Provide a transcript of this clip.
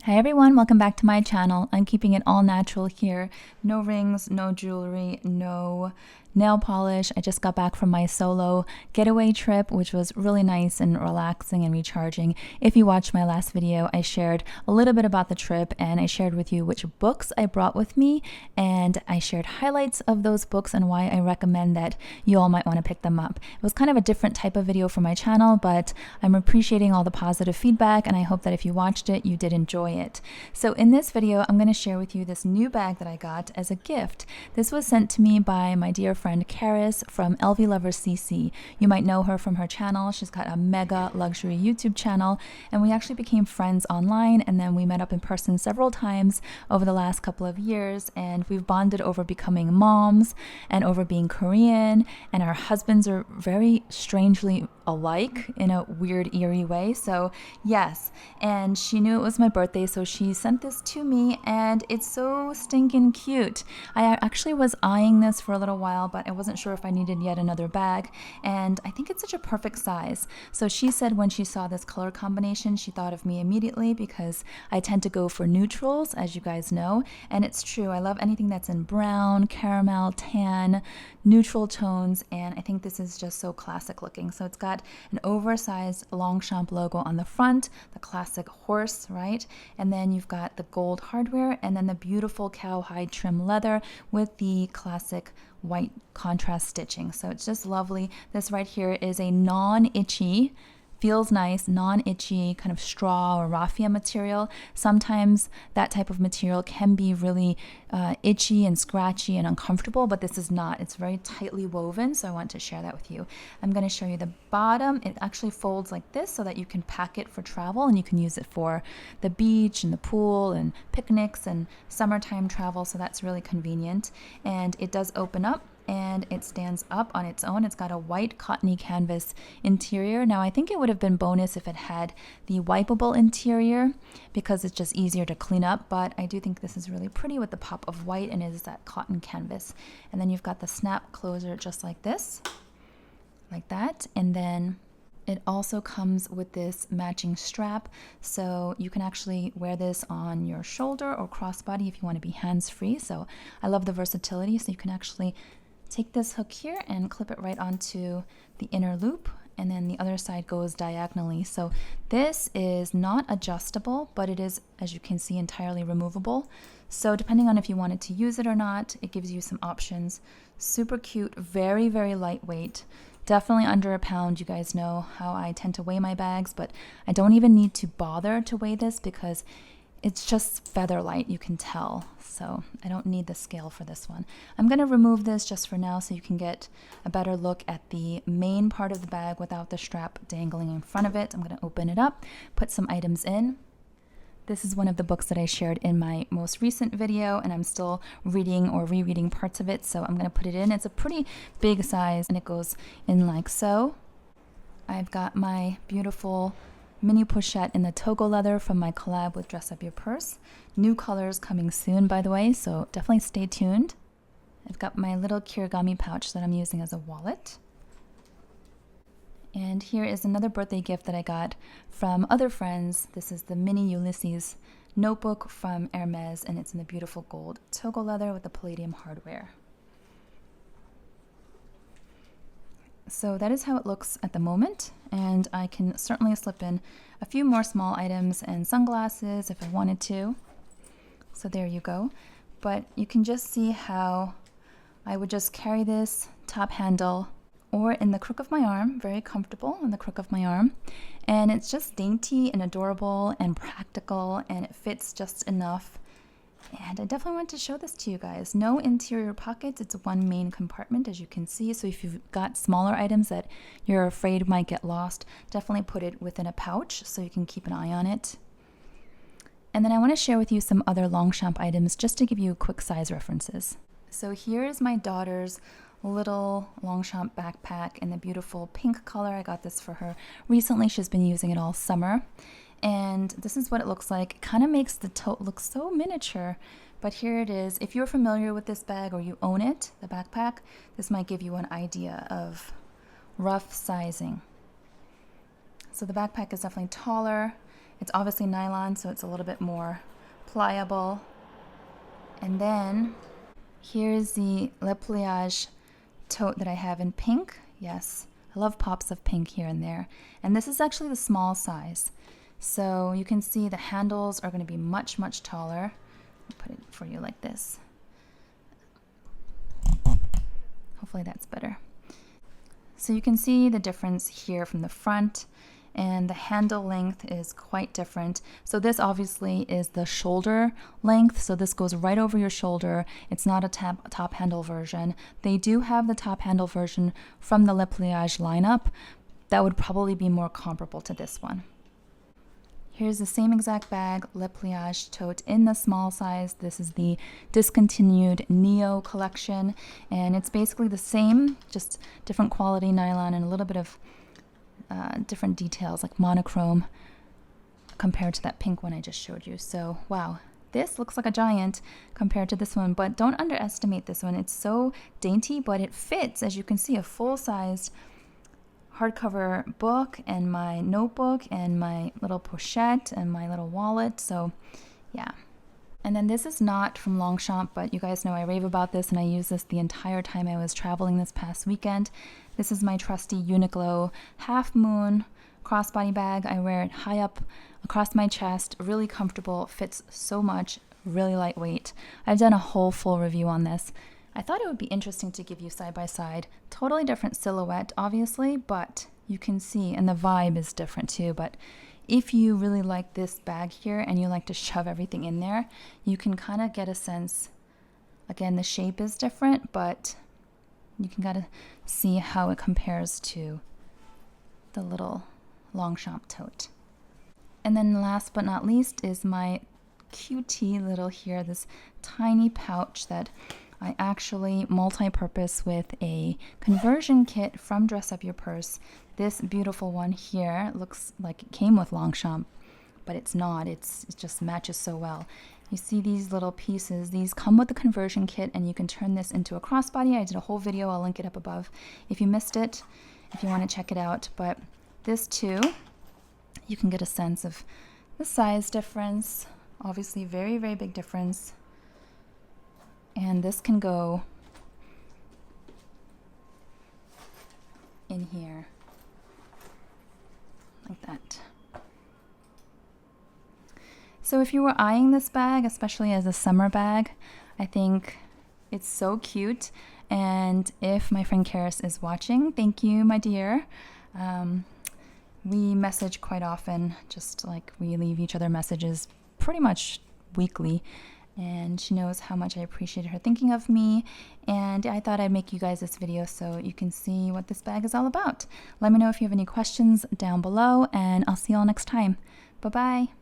Hi everyone, welcome back to my channel. I'm keeping it all natural here. No rings, no jewelry, no nail polish. I just got back from my solo getaway trip, which was really nice and relaxing and recharging. If you watched my last video, I shared a little bit about the trip and I shared with you which books I brought with me, and I shared highlights of those books and why I recommend that you all might want to pick them up. It was kind of a different type of video for my channel, but I'm appreciating all the positive feedback and I hope that if you watched it, you did enjoy it. So in this video, I'm going to share with you this new bag that I got as a gift. This was sent to me by my dear friend Charis from LV Lovers CC. You might know her from her channel. She's got a mega luxury YouTube channel, and we actually became friends online, and then we met up in person several times over the last couple of years, and we've bonded over becoming moms and over being Korean, and our husbands are very strangely alike in a weird, eerie way. So yes, and she knew it was my birthday, so she sent this to me, and it's so stinking cute. I actually was eyeing this for a little while, but I wasn't sure if I needed yet another bag, and I think it's such a perfect size. So she said when she saw this color combination, she thought of me immediately because I tend to go for neutrals, as you guys know, and it's true. I love anything that's in brown, caramel, tan, neutral tones, and I think this is just so classic looking. So it's got an oversized Longchamp logo on the front, the classic horse, right? And then you've got the gold hardware, and then the beautiful cowhide trim leather with the classic white contrast stitching. So it's just lovely. This right here is a non-itchy, feels nice, non-itchy kind of straw or raffia material. Sometimes that type of material can be really itchy and scratchy and uncomfortable, but this is not. It's very tightly woven, so I want to share that with you. I'm going to show you the bottom. It actually folds like this so that you can pack it for travel, and you can use it for the beach and the pool and picnics and summertime travel, so that's really convenient. And it does open up, and it stands up on its own. It's got a white cottony canvas interior. Now I think it would have been bonus if it had the wipeable interior because it's just easier to clean up, but I do think this is really pretty with the pop of white, and it is that cotton canvas. And then you've got the snap closer just like this, like that, and then it also comes with this matching strap, so you can actually wear this on your shoulder or crossbody if you want to be hands-free. So I love the versatility, so you can actually take this hook here and clip it right onto the inner loop, and then the other side goes diagonally. So this is not adjustable, but it is, as you can see, entirely removable. So depending on if you wanted to use it or not, it gives you some options. Super cute, very, very lightweight. Definitely under a pound. You guys know how I tend to weigh my bags, but I don't even need to bother to weigh this because it's just feather light, you can tell. So I don't need the scale for this one. I'm going to remove this just for now so you can get a better look at the main part of the bag without the strap dangling in front of it. I'm going to open it up, put some items in. This is one of the books that I shared in my most recent video, and I'm still reading or rereading parts of it, so I'm going to put it in. It's a pretty big size, and it goes in like so. I've got my beautiful mini pochette in the Togo leather from my collab with Dress Up Your Purse. New colors coming soon, by the way, so definitely stay tuned. I've got my little kirigami pouch that I'm using as a wallet. And here is another birthday gift that I got from other friends. This is the mini Ulysses notebook from Hermes, and it's in the beautiful gold Togo leather with the palladium hardware. So that is how it looks at the moment, and I can certainly slip in a few more small items and sunglasses if I wanted to. So there you go. But you can just see how I would just carry this top handle or in the crook of my arm, very comfortable in the crook of my arm. And it's just dainty and adorable and practical, and it fits just enough. And I definitely want to show this to you guys. No interior pockets, it's one main compartment, as you can see. So if you've got smaller items that you're afraid might get lost, definitely put it within a pouch so you can keep an eye on it. And then I want to share with you some other Longchamp items just to give you quick size references. So here is my daughter's little Longchamp backpack in the beautiful pink color. I got this for her recently. She's been using it all summer. And this is what it looks like. It kind of makes the tote look so miniature, but here it is. If you're familiar with this bag or you own it, the backpack, this might give you an idea of rough sizing. So the backpack is definitely taller. It's obviously nylon, so it's a little bit more pliable. And then here's the Le Pliage tote that I have in pink. Yes, I love pops of pink here and there. And this is actually the small size. So you can see the handles are going to be much, much taller. I'll put it for you like this. Hopefully that's better. So you can see the difference here from the front, and the handle length is quite different. So this obviously is the shoulder length, so this goes right over your shoulder. It's not a top handle version. They do have the top handle version from the Le Pliage lineup. That would probably be more comparable to this one. Here's the same exact bag, Le Pliage tote in the small size. This is the discontinued Neo collection, and it's basically the same, just different quality nylon and a little bit of different details like monochrome compared to that pink one I just showed you. So wow, this looks like a giant compared to this one, but don't underestimate this one. It's so dainty, but it fits, as you can see, a full-sized hardcover book and my notebook and my little pochette and my little wallet. So yeah. And then this is not from Longchamp, but you guys know I rave about this and I used this the entire time I was traveling this past weekend. This is my trusty Uniqlo Half Moon crossbody bag. I wear it high up across my chest, really comfortable, fits so much, really lightweight. I've done a whole full review on this. I thought it would be interesting to give you side by side. Totally different silhouette, obviously, but you can see, and the vibe is different too. But if you really like this bag here and you like to shove everything in there, you can kind of get a sense. Again, the shape is different, but you can kind of see how it compares to the little Longchamp tote. And then last but not least is my cutie little here, this tiny pouch that I actually multi-purpose with a conversion kit from Dress Up Your Purse. This beautiful one here looks like it came with Longchamp, but it's not. It just matches so well. You see these little pieces. These come with the conversion kit, and you can turn this into a crossbody. I did a whole video. I'll link it up above if you missed it, if you want to check it out. But this too, you can get a sense of the size difference. Obviously, very, very big difference. And this can go in here like that. So if you were eyeing this bag, especially as a summer bag, I think it's so cute. And if my friend Charis is watching, thank you, my dear. We message quite often, just like we leave each other messages pretty much weekly. And she knows how much I appreciated her thinking of me, and I thought I'd make you guys this video so you can see what this bag is all about. Let me know if you have any questions down below, and I'll see you all next time. Bye-bye.